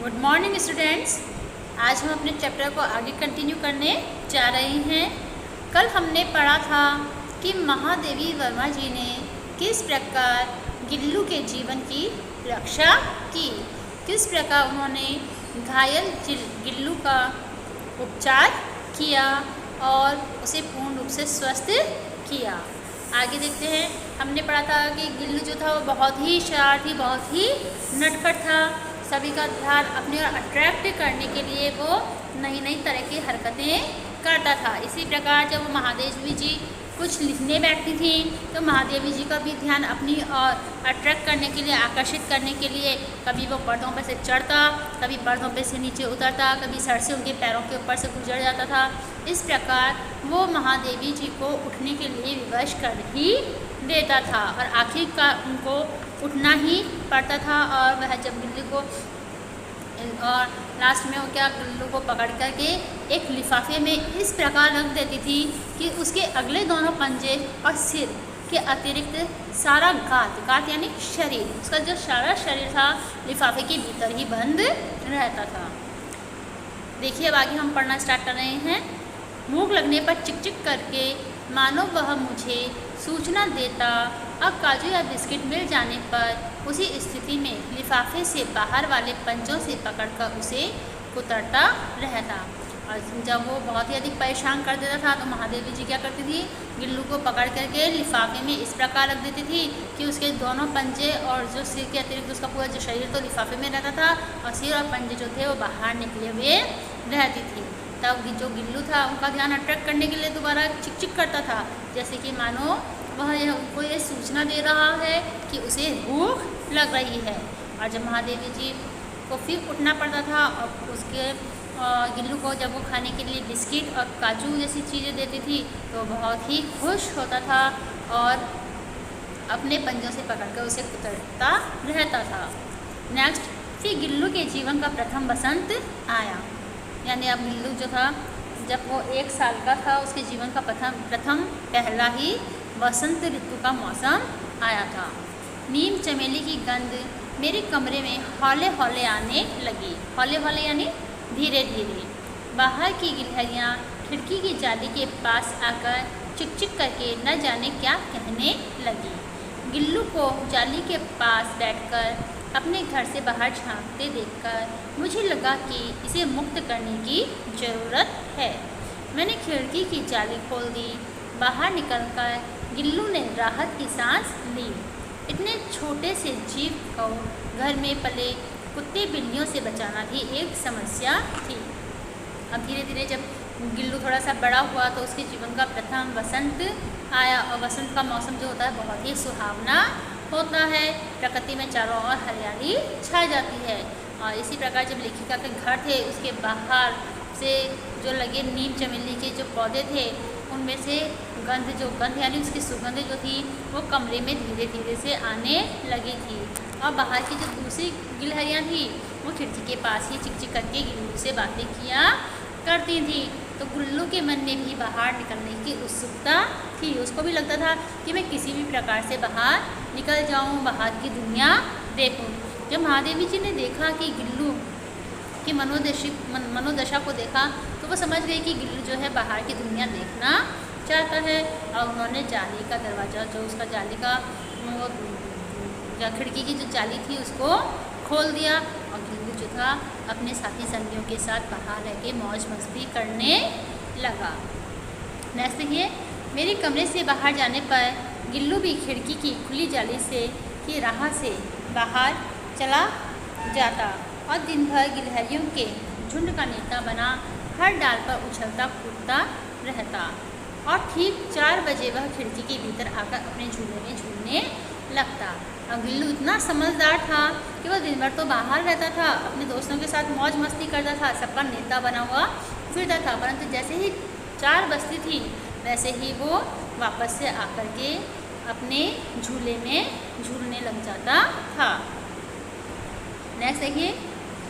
Good morning students. आज हम अपने चैप्टर को आगे कंटिन्यू करने जा रहे हैं। कल हमने पढ़ा था कि महादेवी वर्मा जी ने किस प्रकार गिल्लू के जीवन की रक्षा की, किस प्रकार उन्होंने घायल गिल्लू का उपचार किया और उसे पूर्ण रूप से स्वस्थ किया। आगे देखते हैं। हमने पढ़ा था कि गिल्लू जो था वो बहुत ही शरारती, बहुत ही नटखट था। सभी का ध्यान अपनी ओर अट्रैक्ट करने के लिए वो नई नई तरह की हरकतें करता था। इसी प्रकार जब वो महादेवी जी कुछ लिखने बैठती थी तो महादेवी जी का भी ध्यान अपनी ओर अट्रैक्ट करने के लिए, आकर्षित करने के लिए कभी वो पर्दों पर से चढ़ता, कभी पर्दों पर से नीचे उतरता, कभी सर से उनके पैरों के ऊपर से गुजर जाता था। इस प्रकार वो महादेवी जी को उठने के लिए विवश कर ही देता था और आखिरकार उनको उठना ही पड़ता था। और वह जब गिल्लू को और लास्ट में वो क्या गिल्लू को पकड़ करके एक लिफाफे में इस प्रकार रख देती थी कि उसके अगले दोनों पंजे और सिर के अतिरिक्त सारा गात यानी शरीर, उसका जो सारा शरीर था लिफाफे के भीतर ही बंद रहता था। देखिए अब आगे हम पढ़ना स्टार्ट कर रहे हैं। भूख लगने पर चिक करके मानो वह मुझे सूचना देता। अब काजू या बिस्किट मिल जाने पर उसी स्थिति में लिफाफे से बाहर वाले पंजों से पकड़कर उसे कुतरता रहता। और जब वो बहुत ही अधिक परेशान कर देता था तो महादेवी जी क्या करती थी, गिल्लू को पकड़ करके लिफाफे में इस प्रकार रख देती थी कि उसके दोनों पंजे और जो सिर के अतिरिक्त उसका पूरा जो शरीर तो लिफाफे में रहता था और सिर और पंजे जो थे वो बाहर निकले हुए रहती थी। तब जो गिल्लू था उनका ध्यान अट्रैक्ट करने के लिए दोबारा चिक करता था, जैसे कि मानो वह उनको ये सूचना दे रहा है कि उसे भूख लग रही है। और जब महादेवी जी को फिर उठना पड़ता था और उसके गिल्लू को जब वो खाने के लिए बिस्किट और काजू जैसी चीज़ें देती थी तो बहुत ही खुश होता था और अपने पंजों से पकड़कर उसे कुतरता रहता था। नेक्स्ट, फिर गिल्लू के जीवन का प्रथम बसंत आया। यानी अब गिल्लू जो था जब वो 1 साल का था उसके जीवन का प्रथम पहला ही वसंत ऋतु का मौसम आया था। नीम चमेली की गंध मेरे कमरे में हौले हौले आने लगी। हौले हौले यानी धीरे धीरे। बाहर की गिलहरियाँ खिड़की की जाली के पास आकर चिक करके न जाने क्या कहने लगी। गिल्लू को जाली के पास बैठकर अपने घर से बाहर झांकते देखकर मुझे लगा कि इसे मुक्त करने की ज़रूरत है। मैंने खिड़की की जाली खोल दी। बाहर निकलकर गिल्लू ने राहत की सांस ली। इतने छोटे से जीव को घर में पले कुत्ते बिल्लियों से बचाना भी एक समस्या थी। अब धीरे धीरे जब गिल्लू थोड़ा सा बड़ा हुआ तो उसके जीवन का प्रथम वसंत आया और वसंत का मौसम जो होता है बहुत ही सुहावना होता है। प्रकृति में चारों ओर हरियाली छा जाती है। और इसी प्रकार जब लेखिका के घर थे उसके बाहर से जो लगे नीम चमेली के जो पौधे थे उनमें से गंध यानी उसकी सुगंध जो थी वो कमरे में धीरे धीरे से आने लगी थी। और बाहर की जो दूसरी गिलहरियाँ थी वो खिड़की के पास ही चिक करके गिल्लू से बातें किया करती थी। तो गुल्लू के मन में भी बाहर निकलने की उत्सुकता थी। उसको भी लगता था कि मैं किसी भी प्रकार से बाहर निकल जाऊं, बाहर की दुनिया देखूं। जब महादेवी जी ने देखा कि गिल्लू की मनोदशा को देखा तो वो समझ गई कि गिल्लू जो है बाहर की दुनिया देखना चाहता है। और उन्होंने जाली का दरवाज़ा जो उसका जाली का खिड़की की जो जाली थी उसको खोल दिया और गिल्लू जो था अपने साथी संगियों के साथ बाहर रह के मौज मस्ती करने लगा। नेक्स्ट देखिए, मेरे कमरे से बाहर जाने पर गिल्लू भी खिड़की की खुली जाली से की राह से बाहर चला जाता और दिन भर गिलहरियों के झुंड का नेता बना हर डाल पर उछलता कूदता रहता। और ठीक 4 बजे वह खिड़की के भीतर आकर अपने झूले में झूलने लगता। और गिल्लू इतना समझदार था कि वह दिन भर तो बाहर रहता था, अपने दोस्तों के साथ मौज मस्ती करता था, सबका नेता बना हुआ फिरता था। परंतु जैसे ही 4 बजती थी वैसे ही वो वापस से आकर के अपने झूले में झूलने लग जाता था। नेक्स्ट देखिए,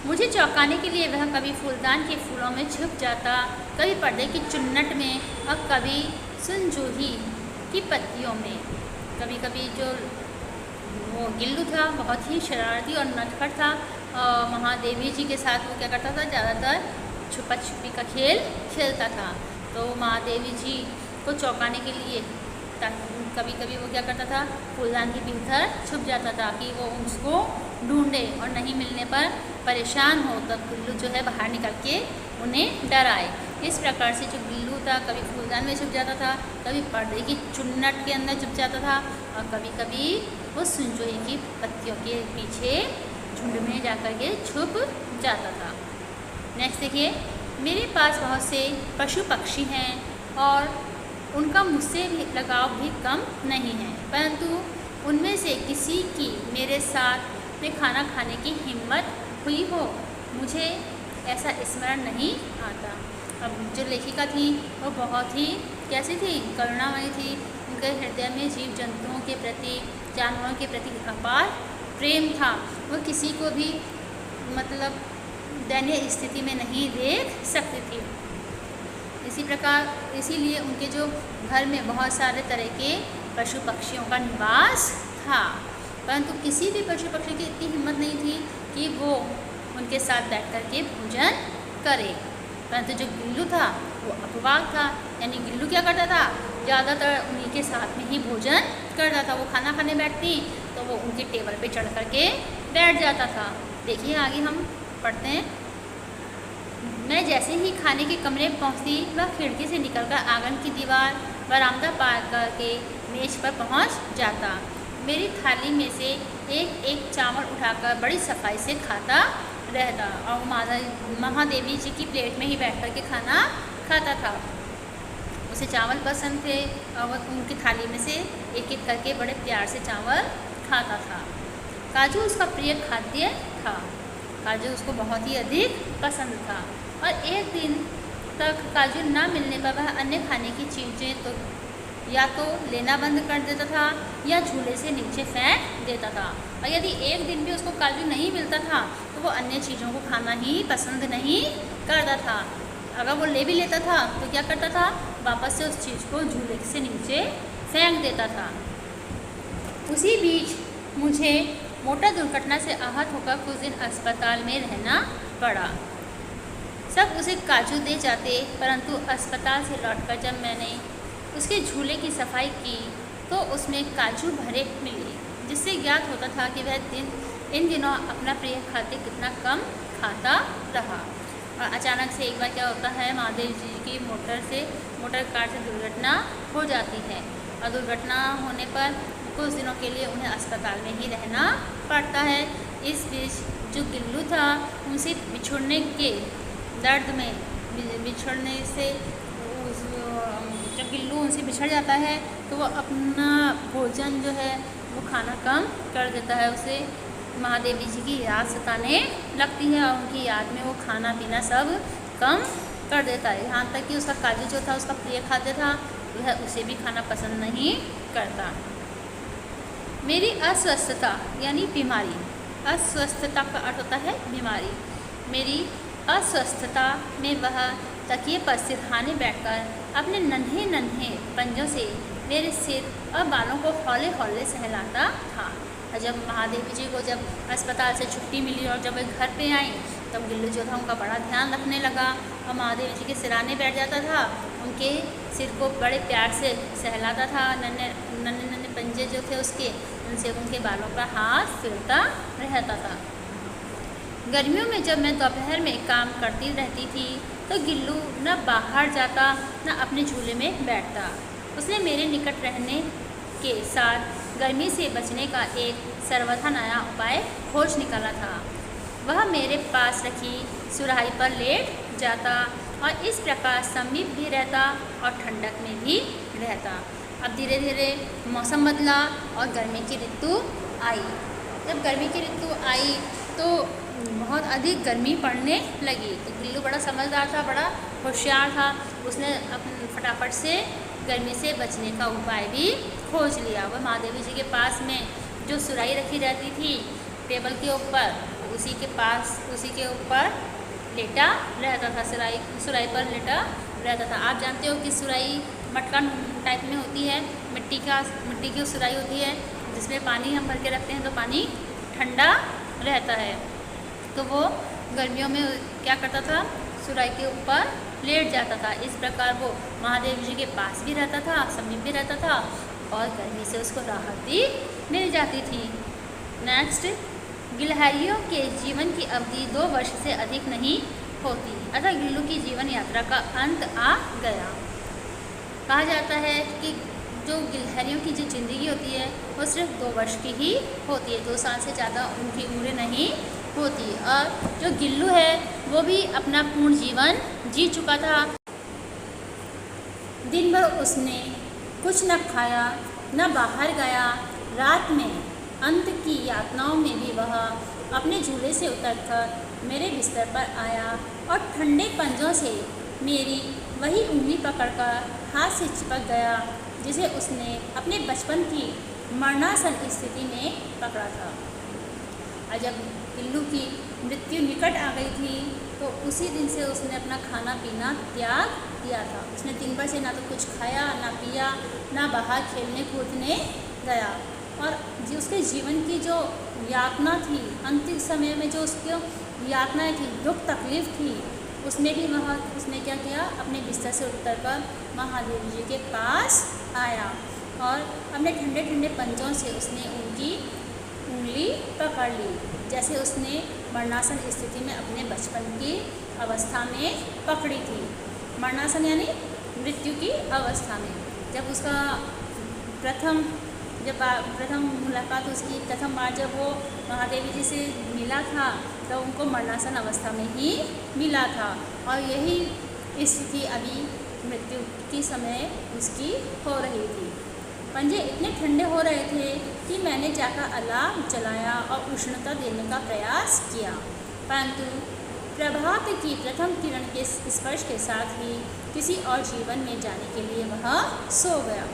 मुझे चौंकाने के लिए वह कभी फूलदान के फूलों में छुप जाता, कभी पर्दे की चुन्नट में और कभी सुनजूही की पत्तियों में। कभी कभी जो वो गिल्लू था बहुत ही शरारती और नटखट था, महादेवी जी के साथ वो क्या करता था, ज़्यादातर छुपा छुपी का खेल खेलता था। तो महादेवी जी को चौंकाने के लिए कभी कभी वो क्या करता था, फूलदान के भीतर छुप जाता था कि वो उसको ढूंढे और नहीं मिलने पर परेशान हो, तब गिल्लू जो है बाहर निकल के उन्हें डराए। इस प्रकार से जो गिल्लू था कभी फूलदान में छुप जाता था, कभी पर्दे की चुन्नट के अंदर छुप जाता था और कभी कभी वो सुनजोई की पत्तियों के पीछे झुंड में जाकर के छुप जाता था। नेक्स्ट देखिए, मेरे पास बहुत से पशु पक्षी हैं और उनका मुझसे भी लगाव भी कम नहीं है, परंतु उनमें से किसी की मेरे साथ में खाना खाने की हिम्मत हुई हो, मुझे ऐसा स्मरण नहीं आता। अब जो लेखिका थी वो बहुत ही कैसी थी, करुणामयी थी। उनके हृदय में जीव जंतुओं के प्रति, जानवरों के प्रति अपार प्रेम था। वो किसी को भी मतलब दयनीय स्थिति में नहीं देख सकती थी। इसी प्रकार इसीलिए उनके जो घर में बहुत सारे तरह के पशु पक्षियों का निवास था, परंतु किसी भी पशु पक्षी की इतनी हिम्मत नहीं थी कि वो उनके साथ बैठ कर के भोजन करे। परंतु जो गिल्लू था वो अपवाद था, यानी गिल्लू क्या करता था, ज़्यादातर उन्हीं के साथ में ही भोजन करता था। वो खाना खाने बैठती तो वो उनके टेबल पे चढ़ कर के बैठ जाता था। देखिए आगे हम पढ़ते हैं। मैं जैसे ही खाने के कमरे में पहुँचती, वह खिड़की से निकलकर आंगन की दीवार बरामदा पार करके मेज पर पहुँच जाता। मेरी थाली में से एक एक चावल उठाकर बड़ी सफाई से खाता रहता और महादेवी जी की प्लेट में ही बैठ कर के खाना खाता था। उसे चावल पसंद थे और वह उनकी थाली में से एक एक करके बड़े प्यार से चावल खाता था। काजू उसका प्रिय खाद्य था। काजू उसको बहुत ही अधिक पसंद था और एक दिन तक काजू ना मिलने पर वह अन्य खाने की चीज़ें तो या तो लेना बंद कर देता था या झूले से नीचे फेंक देता था। और यदि एक दिन भी उसको काजू नहीं मिलता था तो वो अन्य चीज़ों को खाना ही पसंद नहीं करता था। अगर वो ले भी लेता था तो क्या करता था, वापस से उस चीज़ को झूले से नीचे फेंक देता था। उसी बीच मुझे मोटर दुर्घटना से आहत होकर कुछ दिन अस्पताल में रहना पड़ा। सब उसे काजू दे जाते, परंतु अस्पताल से लौटकर जब मैंने उसके झूले की सफाई की तो उसमें काजू भरे मिले, जिससे ज्ञात होता था कि वह इन दिनों अपना प्रिय खाद्य कितना कम खाता रहा। और अचानक से एक बार क्या होता है, महादेव जी की मोटर कार से दुर्घटना हो जाती है और दुर्घटना होने पर कुछ दिनों के लिए उन्हें अस्पताल में ही रहना पड़ता है। इस बीच जो गिल्लू था उनसे बिछुड़ने के दर्द में बिछड़ने से जब गिल्लू उनसे बिछड़ जाता है तो वो अपना भोजन जो है वो खाना कम कर देता है। उसे महादेवी जी की याद सताने लगती है और उनकी याद में वो खाना पीना सब कम कर देता है। यहाँ तक कि उसका काजू जो था उसका प्रिय खाद्य था, वह उसे भी खाना पसंद नहीं करता। मेरी अस्वस्थता यानी बीमारी, अस्वस्थता का अर्थ होता है बीमारी। मेरी अस्वस्थता में वह तकिए पर सिरहाने बैठकर अपने नन्हे नन्हे पंजों से मेरे सिर और बालों को हौले हौले सहलाता था। और जब महादेवी जी को जब अस्पताल से छुट्टी मिली और जब वे घर पे आई तब गिल्लू जो था उनका बड़ा ध्यान रखने लगा और महादेवी जी के सिरहाने बैठ जाता था, उनके सिर को बड़े प्यार से सहलाता था। नन्हे नन्हे पंजे जो थे उसके, उनसे उनके बालों पर हाथ फिरता रहता था। गर्मियों में जब मैं दोपहर में काम करती रहती थी तो गिल्लू न बाहर जाता न अपने झूले में बैठता। उसने मेरे निकट रहने के साथ गर्मी से बचने का एक सर्वथा नया उपाय खोज निकाला था। वह मेरे पास रखी सुराही पर लेट जाता और इस प्रकार समीप भी रहता और ठंडक में भी रहता। अब धीरे धीरे मौसम बदला और गर्मी की ऋतु आई। जब गर्मी की ऋतु आई तो बहुत अधिक गर्मी पड़ने लगी। तो गिल्लू बड़ा समझदार था, बड़ा होशियार था। उसने अपने फटाफट से गर्मी से बचने का उपाय भी खोज लिया। वह महादेवी जी के पास में जो सुराही रखी रहती थी टेबल के ऊपर, उसी के ऊपर लेटा रहता था। सुराही पर लेटा रहता था। आप जानते हो कि सुराही मटका टाइप में होती है, मिट्टी की सुराही होती है जिसमें पानी हम भर के रखते हैं तो पानी ठंडा रहता है। तो वो गर्मियों में क्या करता था, सुराही के ऊपर लेट जाता था। इस प्रकार वो महादेव जी के पास भी रहता था, समीप भी रहता था और गर्मी से उसको राहत भी मिल जाती थी। नेक्स्ट, गिलहरियों के जीवन की अवधि 2 वर्ष से अधिक नहीं होती, अतः गिल्लू की जीवन यात्रा का अंत आ गया। कहा जाता है कि जो गिलहरियों की जो ज़िंदगी होती है वो सिर्फ 2 वर्ष की ही होती है, 2 साल से ज़्यादा उनकी उम्र नहीं होती। और जो गिल्लू है वो भी अपना पूर्ण जीवन जी चुका था। दिन भर उसने कुछ न खाया न बाहर गया। रात में अंत की यातनाओं में भी वह अपने झूले से उतरकर मेरे बिस्तर पर आया और ठंडे पंजों से मेरी वही उंगली पकड़कर हाथ से चिपक गया जिसे उसने अपने बचपन की मरणासन स्थिति में पकड़ा था। और जब गिल्लू की मृत्यु निकट आ गई थी तो उसी दिन से उसने अपना खाना पीना त्याग दिया था। उसने दिन भर से ना तो कुछ खाया ना पिया, ना बाहर खेलने कूदने गया। और जो उसके जीवन की जो यातना थी, अंतिम समय में जो उसकी यातनाएँ थी, दुख तकलीफ़ थी, उसमें भी उसने क्या किया, अपने बिस्तर से उतरकर महादेव जी के पास आया और अपने ठंडे ठंडे पंजों से उसने उनकी उंगली पकड़ ली, जैसे उसने मरणासन स्थिति में अपने बचपन की अवस्था में पकड़ी थी। मरणासन यानी मृत्यु की अवस्था में। जब उसका प्रथम मुलाकात, उसकी प्रथम बार जब वो महादेवी जी से मिला था तो उनको मरणासन अवस्था में ही मिला था और यही स्थिति अभी मृत्यु के समय उसकी हो रही थी। पंजे इतने ठंडे हो रहे थे कि मैंने जाकर अलार्म जलाया और उष्णता देने का प्रयास किया, परंतु प्रभात की प्रथम किरण के स्पर्श के साथ ही किसी और जीवन में जाने के लिए वह सो गया।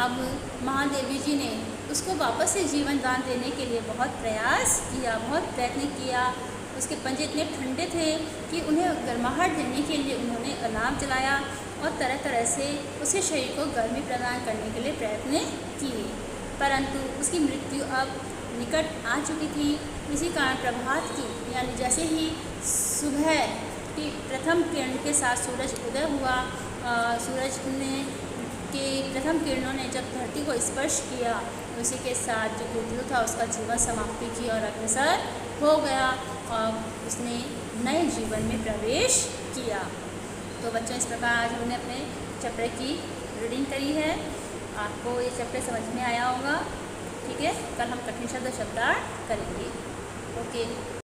अब महादेवी जी ने उसको वापस से जीवन दान देने के लिए बहुत प्रयास किया, बहुत प्रयत्न किया। उसके पंजे इतने ठंडे थे कि उन्हें गर्माहट देने के लिए उन्होंने अलार्म जलाया और तरह तरह से उसके शरीर को गर्मी प्रदान करने के लिए प्रयत्न किए, परंतु उसकी मृत्यु अब निकट आ चुकी थी। इसी कारण प्रभात की यानी जैसे ही सुबह की प्रथम किरण के साथ सूरज उदय हुआ, सूरज के प्रथम किरणों ने जब धरती को स्पर्श किया, उसी के साथ जो गिल्लू था उसका जीवन समाप्ति की और अग्रसर हो गया और उसने नए जीवन में प्रवेश किया। तो बच्चों, इस प्रकार आज हमने अपने चैप्टर की रीडिंग करी है। आपको ये चैप्टर समझ में आया होगा। ठीक है, कल हम कठिन शब्दार्थ करेंगे। ओके।